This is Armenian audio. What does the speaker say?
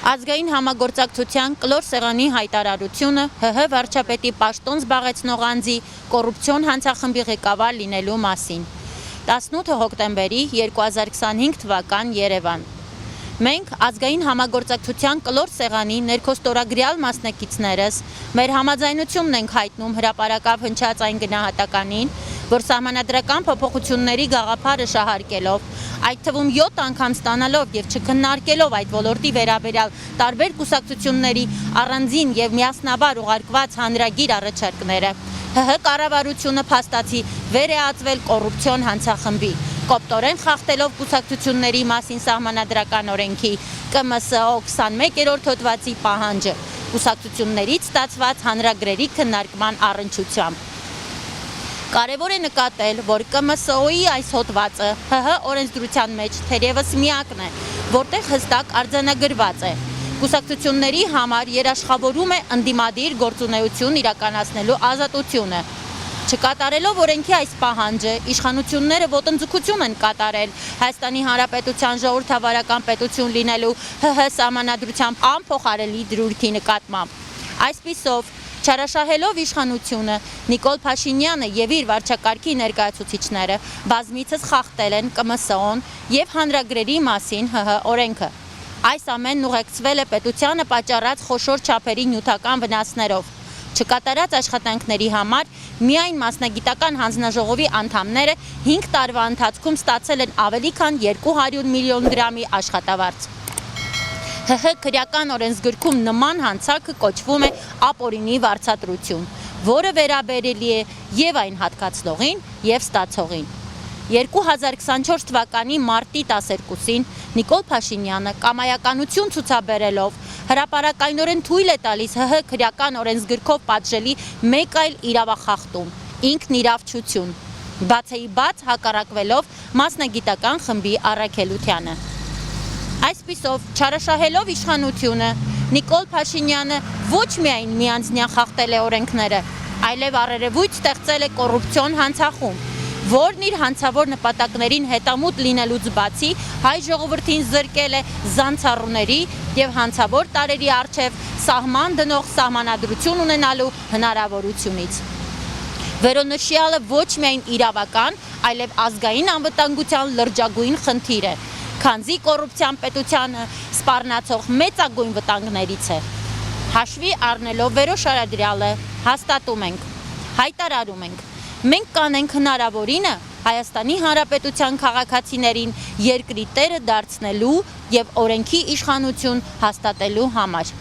Ազգային համագործակցության կլոր սեղանի հայտարարությունը ՀՀ վարչապետի պաշտոն զբաղեցնող անձի կոռուպցիոն հանցախմբի ղեկավար լինելու մասին։ 18 հոկտեմբերի 2025 թվական Երևան։ Մենք ազգային համագործակցության կլոր սեղանի ներքոստորագրյալ մասնակիցներս մեր համաձայնությունն ենք հայտնում հրապարակավ հնչած այն գնահատականին, որ սահմանադրական փոփոխությունների գաղափարը շահարկելով, այդ թվում 7 անգամ ստանալով եւ չքննարկելով այդ ոլորտի վերաբերյալ տարբեր կուսակցությունների առանձին եւ միասնաբար ուղարկված հանրագիր առաջարկները, ՀՀ կառավարությունը փաստացի վեր է ածվել կոռուպցիոն հանցախմբի, կոպտորեն խախտելով կուսակցությունների մասին սահմանադրական օրենքի ԿՄՍՕ 21-րդ հոդվածի պահանջը, կուսակցություններից ստացված հանրագրերի քննարկման առնչությամբ։ Կարևոր է նկատել, որ ԿՄՍՕ-ի այս հոդվածը ՀՀ օրենսդրության մեջ թերևս միակն է, որտեղ հստակ արձանագրված է. կուսակցությունների համար երաշխավորում է ընդդիմադիր գործունեություն իրականացնելու ազատությունը։ Չկատարելով օրենքի այս պահանջը, իշխանությունները ոտնձգություն են կատարել Հայաստանի Հանրապետության ժողովրդավարական պետություն լինելու ՀՀ սահմանադրությամբ անփոխարելի դրույթի նկատմամբ։ Այսպիսով, չարաշահելով իշխանությունը, Նիկոլ Փաշինյանը եւ իր վարչակարգի ներկայացուցիչները բազմիցս խախտել են ԿՄՍՕ-ն եւ հանրագրերի մասին ՀՀ օրենքը։ Այս ամենն ուղեկցվել է պետությանը պատճառած խոշոր չափերի նյութական վնասներով։ Չկատարած աշխատանքների համար միայն մասնագիտական հանձնաժողովի անդամները 5 տարվա ընթացքում ստացել են ավելի քան 200 միլիոն դրամի աշխատավարձ։ ՀՀ քրեական օրենսգրքում նման հանցանքը կոչվում է ապօրինի վարձատրություն, որը վերաբերելի է եւ այն հատկացնողին եւ ստացողին։ 2024 թվականի մարտի 12-ին Նիկոլ Փաշինյանը կամայականություն ցուցաբերելով հրապարակայնորեն թույլ է տալիս ՀՀ քրեական օրենսգրքով պատժելի մեկ այլ իրավախախտում՝ ինքնիրավչություն, բացեիբաց հակառակվելով մասնագիտական խմբի առաքելությանը։ Այսպիսով, չարաշահելով իշխանությունը, Նիկոլ Փաշինյանը ոչ միայն միանձնյա խախտել է օրենքները, այլև առերևույթ ստեղծել է կոռուպցիոն հանցախումբ, որն իր հանցավոր նպատակներին հետամուտ լինելուց բացի հայ ժողովրդին զրկել է զանցառուների եւ հանցավոր տարերի առջև սահման դնող սահմանադրություն ունենալու հնարավորությունից։ Վերոնշյալը ոչ միայն իրավական, այլև ազգային անվտանգության լրջագույն խնդիր է, քանզի կոռուպցիան պետությանը սպառնացող մեծագույն վտանգներից է։ Հաշվի առնելով վերոշարադրյալը հաստատում ենք, հայտարարում ենք, մենք կանենք հնարավորինը Հայաստանի Հանրապետության քաղաքացիներին երկրի տերը դարձնելու եւ օրենքի իշխանություն հաստատելու համար։